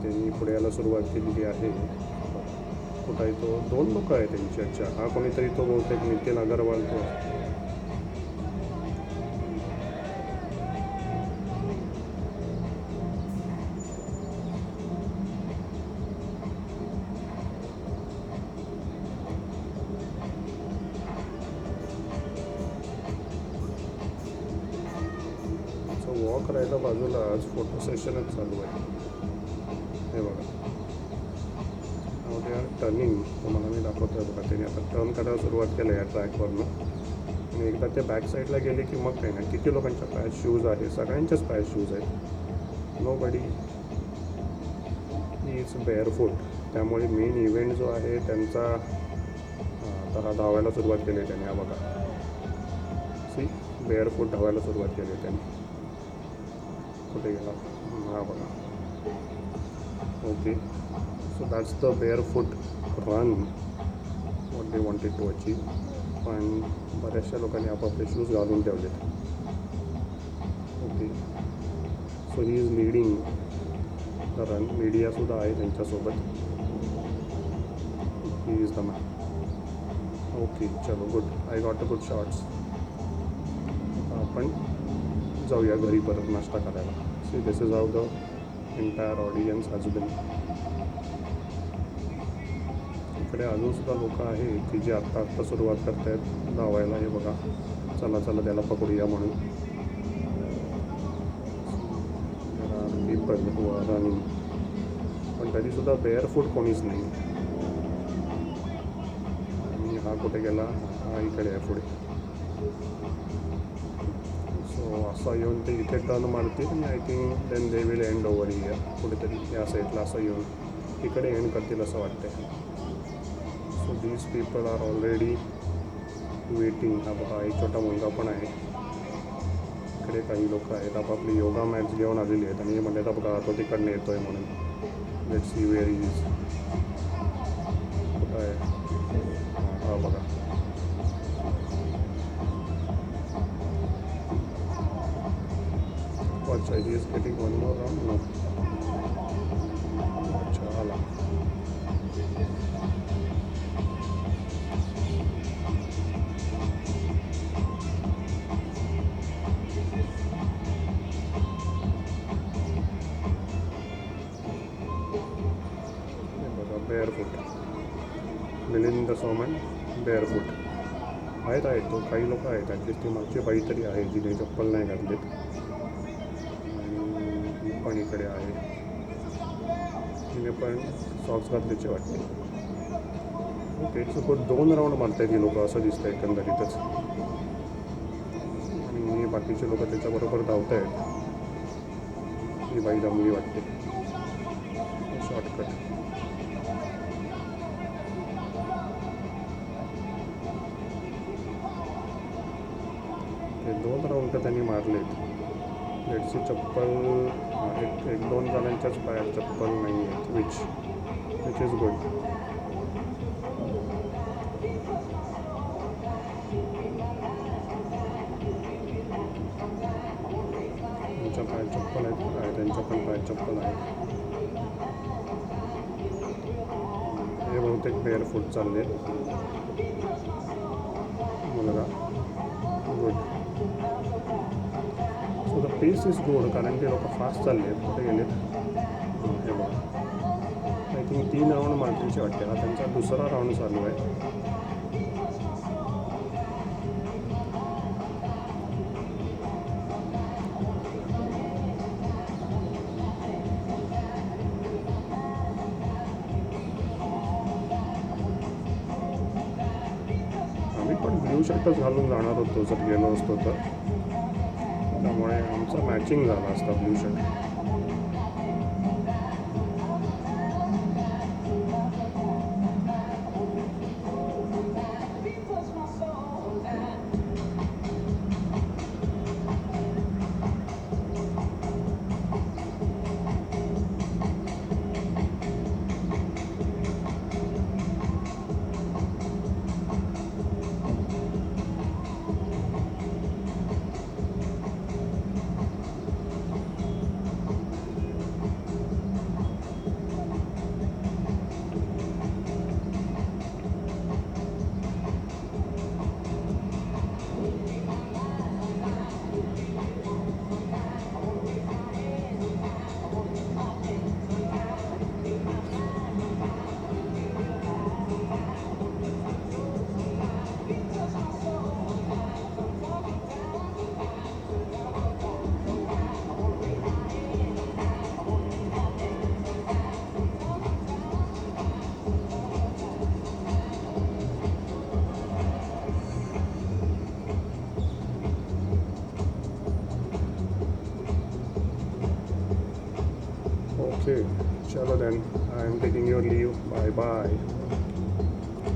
त्यांनी पुढे यायला सुरुवात केलेली आहे. कुठं आहे तो? 2 लोकं आहेत त्यांची. अच्छा, हा कोणीतरी तो बहुतेक नितीन अगरवाल तो. वॉक राहिला बाजूला, आज फोटो सेशनच चालू आहे. हे बघा, टर्निंग तुम्हाला मी दाखवतो आहे बघा. त्याने आता टर्न करायला सुरुवात केलं या ट्रॅकवरनं. आणि एकदा ते बॅक साईडला गेले की मग काही नाही. किती लोकांच्या पायात शूज आहे? सगळ्यांच्याच पायात शूज आहेत. Nobody is barefoot. त्यामुळे मेन इव्हेंट जो आहे त्यांचा आता हा धावायला सुरुवात केली आहे त्याने. हा बघा, सी बेअरफूट धावायला सुरुवात केली आहे त्याने. कुठे गेला? हा बघा. Okay, so that's the barefoot run what they wanted to achieve. पण बऱ्याचशा लोकांनी आपापले शूज घालून ठेवलेत. Okay, so he is leading the run. मीडियासुद्धा आहे त्यांच्यासोबत. He is the man. Okay, चलो good. I got a good shots. आपण जाऊया घरी परत नाश्ता करायला. See this is how the entire audience has been. इकडे अजूनसुद्धा लोक आहेत की जे आत्ता सुरुवात करत आहेत धावायला. हे बघा, चला चला त्याला पकडूया म्हणून. People who are running. पण तरीसुद्धा बेअरफूट कोणीच नाही. आणि हा कुठे गेला? हा इकडे आहे पुढे. सो असं येऊन ते इथे टर्न मारतील आणि I think then they will end over here. कुठेतरी या साईडला असं येऊन इकडे एंड करतील असं वाटतं. So these people are already waiting. हा बघा, एक छोटा मुलगा पण आहे. इकडे काही लोक आहेत आपापली योगा मॅट्स घेऊन आलेली आहेत. आणि हे म्हणतात बघा तो तिकडनं येतो आहे म्हणून. Let's see where is. कुठं आहे? हा बघा. अच्छा, he is getting one more round. No. अच्छा, आला. बेअरफूट. मिलिंद सोमन बेअरफूट आहेत तो. काही लोक आहेत. ॲटलिस्ट ती मागची बाई तरी आहे जिने चप्पल नाही घातलीत. आणि पण इकडे आहे, तिने पण सॉक्स घातल्याचे वाटते. ओके, सो खूप 2 राऊंड मारत आहेत ही लोक असं दिसतं एकंदरीतच. आणि बाकीचे लोक त्याच्याबरोबर धावत आहेत. ही बाई दमली वाटते. शॉर्टकट. ते 2 राऊंड तर त्यांनी मारलेत. लेट्सची चप्पल एक 2 जणांच्याच पायात चप्पल नाही आहेत. Which is good. त्यांच्या पायात चप्पल आहेत. त्यांच्या पण पायात चप्पल आहे. हे बहुतेक बेअरफूट चालले मुलगा. Good. So the pace is good. कारण ते लोक फास्ट चालले आहेत. कुठे गेलेत? हे बघा, आय थिंक 3 राऊंड मारतीचे वाटते. हा त्यांचा दुसरा राऊंड चालू आहे. आम्ही पण ब्ल्यू शर्टच घालून जाणार होतो जर गेलो असतो तर. त्यामुळे आमचा मॅचिंग झाला असता ब्ल्यू शर्ट. ओके चलो then I am taking your leave bye bye